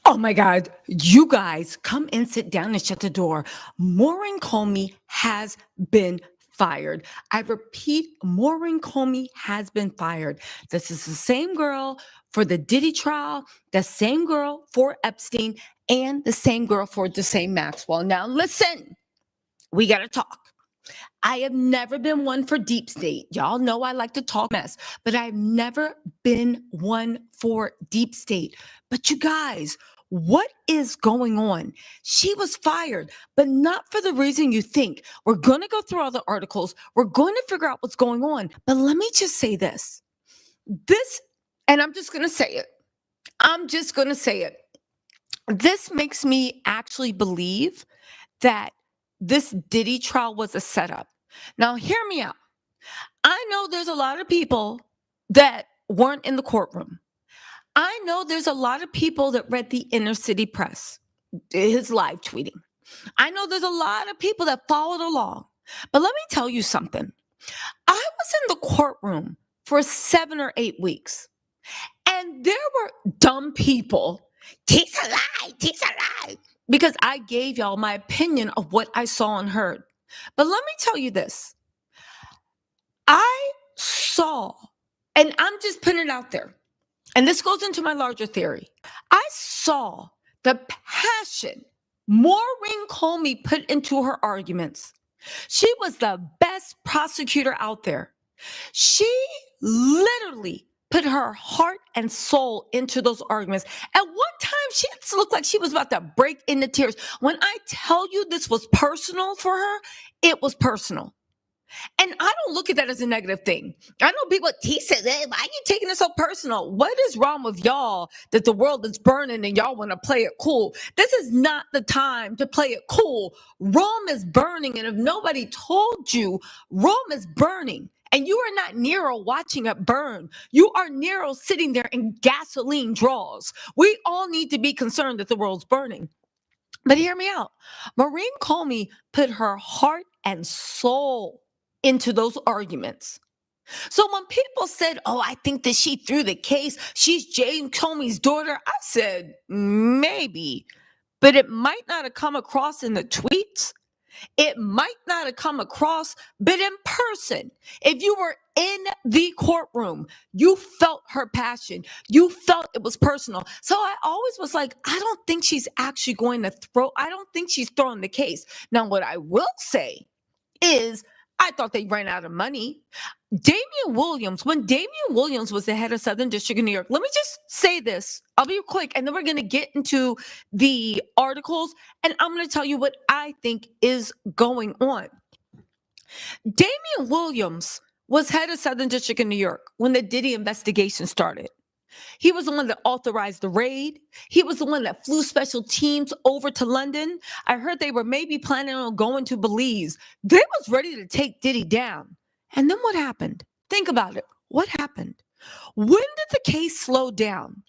Oh my God, you guys come and sit down and shut the door. Maureen Comey has been fired. I repeat, Maureen Comey has been fired. This is the same girl for the Diddy trial, the same girl for Epstein, and the same girl for Justine Maxwell. Now listen, we got to talk. I have never been one for deep state. Y'all know I like to talk mess, but I've never been one for deep state. But you guys, what is going on? She was fired, but not for the reason you think. We're going to go through all the articles. We're going to figure out what's going on. But let me just say this. And I'm just going to say it. I'm just going to say it. This makes me actually believe that this Diddy trial was a setup. Now, hear me out. I know there's a lot of people that weren't in the courtroom. I know there's a lot of people that read the inner city press, his live tweeting. I know there's a lot of people that followed along. But let me tell you something. I was in the courtroom for 7 or 8 weeks, and there were dumb people. Tease a lie, because I gave y'all my opinion of what I saw and heard. But let me tell you this. I saw, and I'm just putting it out there, and this goes into my larger theory. I saw the passion Maureen Comey put into her arguments. She was the best prosecutor out there. She literally put her heart and soul into those arguments. At one time, she looked like she was about to break into tears. When I tell you this was personal for her, it was personal. And I don't look at that as a negative thing. I know people tease it. Hey, why are you taking it so personal? What is wrong with y'all that the world is burning and y'all want to play it cool? This is not the time to play it cool. Rome is burning. And if nobody told you, Rome is burning. And you are not Nero watching it burn. You are Nero sitting there in gasoline draws. We all need to be concerned that the world's burning. But hear me out. Maureen Comey put her heart and soul into those arguments. So when people said, oh, I think that she threw the case, she's James Comey's daughter, I said, maybe, but it might not have come across in the tweets. It might not have come across, but in person, if you were in the courtroom, you felt her passion. You felt it was personal. So I always was like, I don't think she's actually going to I don't think she's throwing the case. Now, what I will say is, I thought they ran out of money. Damian Williams, when Damian Williams was the head of Southern District of New York, let me just say this. I'll be quick, and then we're going to get into the articles, and I'm going to tell you what I think is going on. Damian Williams was head of Southern District of New York when the Diddy investigation started. He was the one that authorized the raid. He was the one that flew special teams over to London. I heard they were maybe planning on going to Belize. They was ready to take Diddy down. And then what happened? Think about it. What happened? When did the case slow down?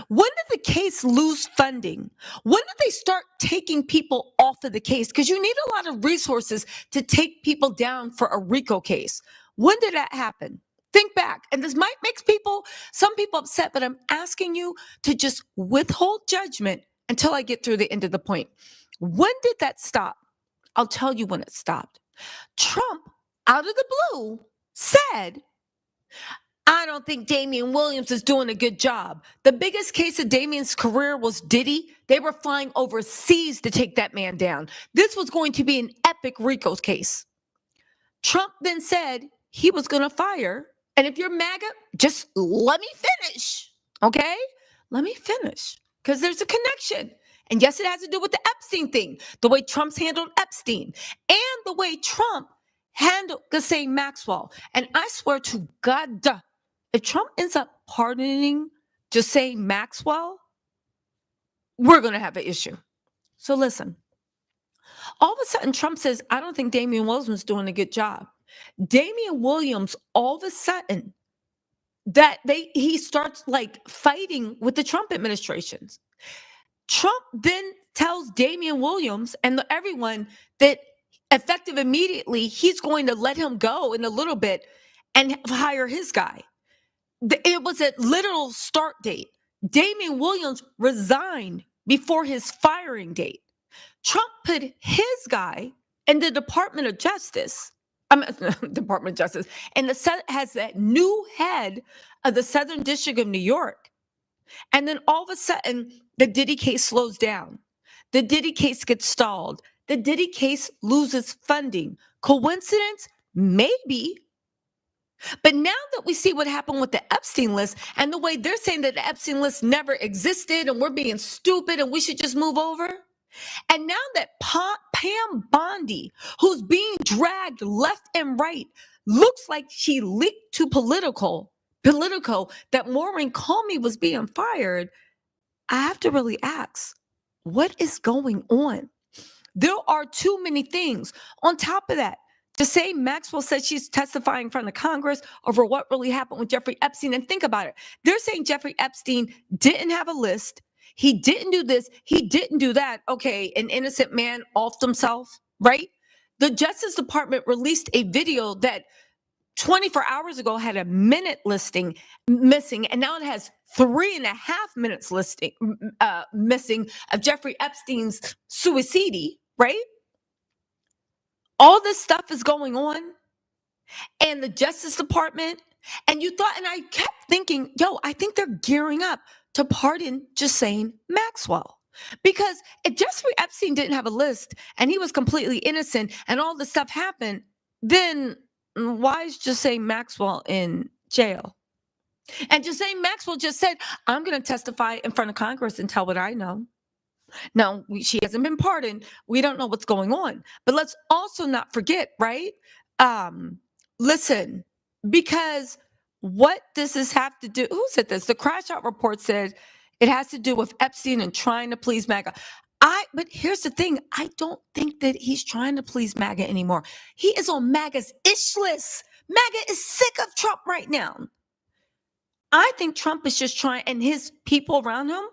When did the case lose funding? When did they start taking people off of the case? Because you need a lot of resources to take people down for a RICO case. When did that happen? Think back, and this might make some people upset, but I'm asking you to just withhold judgment until I get through the end of the point. When did that stop? I'll tell you when it stopped. Trump, out of the blue, said, I don't think Damian Williams is doing a good job. The biggest case of Damian's career was Diddy. They were flying overseas to take that man down. This was going to be an epic RICO case. Trump then said he was going to fire. And if you're MAGA, just let me finish, okay? Let me finish, because there's a connection. And yes, it has to do with the Epstein thing, the way Trump's handled Epstein, and the way Trump handled Justine Maxwell. And I swear to God, if Trump ends up pardoning Justine Maxwell, we're going to have an issue. So listen, all of a sudden, Trump says, I don't think Damian Williams is doing a good job. Damian Williams, all of a sudden, he starts like fighting with the Trump administrations. Trump then tells Damian Williams and everyone that effective immediately, he's going to let him go in a little bit and hire his guy. It was a literal start date. Damian Williams resigned before his firing date. Trump put his guy in the Department of Justice. Department of Justice, and has that new head of the Southern District of New York. And then all of a sudden, the Diddy case slows down. The Diddy case gets stalled. The Diddy case loses funding. Coincidence? Maybe. But now that we see what happened with the Epstein list and the way they're saying that the Epstein list never existed and we're being stupid and we should just move over. And now that Pam Bondi, who's being dragged left and right, looks like she leaked to Politico that Maurene Comey was being fired, I have to really ask, what is going on? There are too many things. On top of that, Justine Maxwell said she's testifying in front of Congress over what really happened with Jeffrey Epstein. And think about it. They're saying Jeffrey Epstein didn't have a list. He didn't do this. He didn't do that. Okay, an innocent man offed himself, right? The Justice Department released a video that 24 hours ago had a minute listing missing, and now it has 3.5 minutes missing of Jeffrey Epstein's suicide, right? All this stuff is going on, and the Justice Department, and I kept thinking, I think they're gearing up to pardon Justine Maxwell. Because if Jeffrey Epstein didn't have a list and he was completely innocent and all this stuff happened, then why is Justine Maxwell in jail? And Justine Maxwell just said, I'm going to testify in front of Congress and tell what I know. Now, she hasn't been pardoned. We don't know what's going on. But let's also not forget, right? Listen, because what does this have to do? Who said this? The Crash Out report said it has to do with Epstein and trying to please MAGA. But here's the thing. I don't think that he's trying to please MAGA anymore. He is on MAGA's ish list. MAGA is sick of Trump right now. I think Trump is just trying, and his people around him,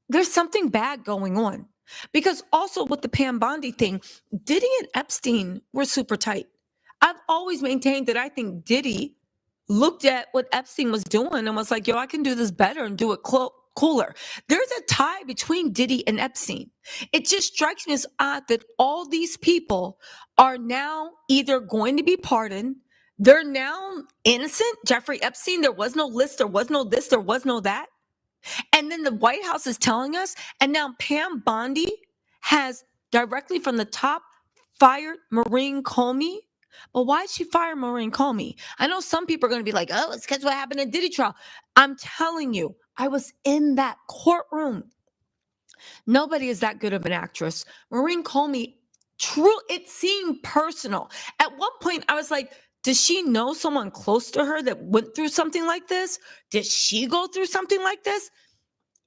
there's something bad going on. Because also with the Pam Bondi thing, Diddy and Epstein were super tight. I've always maintained that I think Diddy looked at what Epstein was doing and was like, I can do this better and do it cooler. There's a tie between Diddy and Epstein. It just strikes me as odd that all these people are now either going to be pardoned, they're now innocent. Jeffrey Epstein, there was no list, there was no this, there was no that. And then the White House is telling us, and now Pam Bondi has directly from the top fired Maurene Comey. But why did she fire Maurene Comey? I know some people are going to be like, it's because what happened in Diddy trial. I'm telling you, I was in that courtroom. Nobody is that good of an actress. Maurene Comey, it seemed personal. At one point, I was like, does she know someone close to her that went through something like this? Did she go through something like this?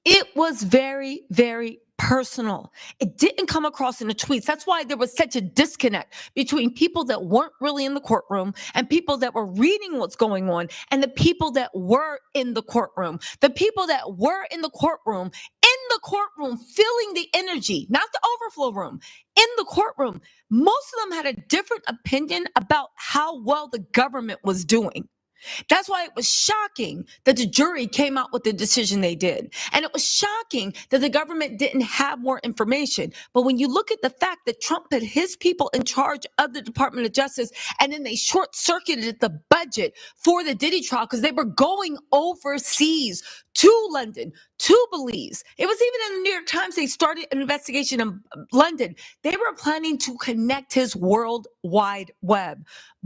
It was very, very personal. It didn't come across in the tweets. That's why there was such a disconnect between people that weren't really in the courtroom and people that were reading what's going on and the people that were in the courtroom. The people that were in the courtroom, feeling the energy, not the overflow room, in the courtroom. Most of them had a different opinion about how well the government was doing. That's why it was shocking that the jury came out with the decision they did. And it was shocking that the government didn't have more information. But when you look at the fact that Trump put his people in charge of the Department of Justice, and then they short-circuited the budget for the Diddy trial because they were going overseas to London, to Belize. It was even in the New York Times, they started an investigation in London. They were planning to connect his World Wide Web.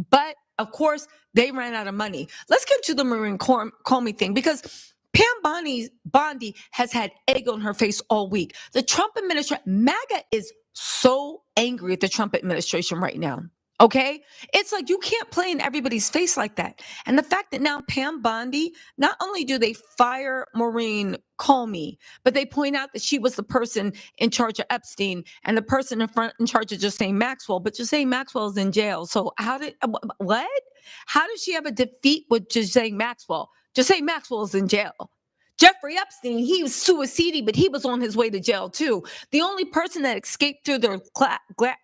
But of course, they ran out of money. Let's get to the Maurene Comey thing, because Pam Bondi has had egg on her face all week. The Trump administration, MAGA is so angry at the Trump administration right now. Okay? It's like you can't play in everybody's face like that. And the fact that now Pam Bondi, not only do they fire Maurene Comey, but they point out that she was the person in charge of Epstein and the person in charge of Justine Maxwell, but Justine Maxwell is in jail. So what? How does she have a defeat with Justine Maxwell? Justine Maxwell is in jail. Jeffrey Epstein, he was suicidal, but he was on his way to jail too. The only person that escaped through their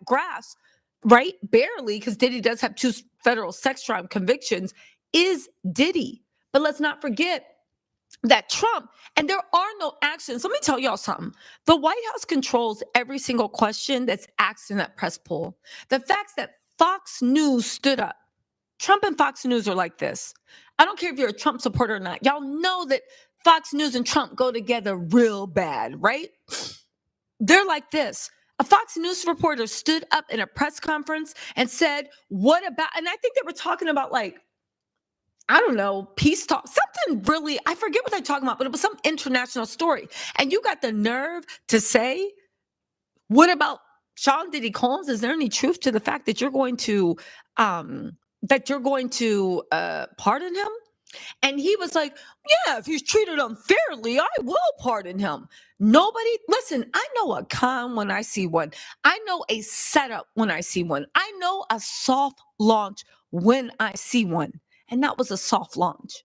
grasp, right, barely, because Diddy does have 2 federal sex crime convictions, is Diddy. But let's not forget, that Trump, and there are no actions. Let me tell y'all something. The White House controls every single question that's asked in that press poll. The facts that Fox News stood up, Trump and Fox News are like this. I don't care if you're a Trump supporter or not. Y'all know that Fox News and Trump go together real bad, right? They're like this. A Fox News reporter stood up in a press conference and said, what about, and I think they were talking about like, I don't know, peace talk, something really, I forget what they're talking about, but it was some international story. And you got the nerve to say, what about Sean Diddy Combs? Is there any truth to the fact that you're going to pardon him? And he was like, yeah, if he's treated unfairly, I will pardon him. Nobody, listen, I know a con when I see one. I know a setup when I see one. I know a soft launch when I see one. And that was a soft launch.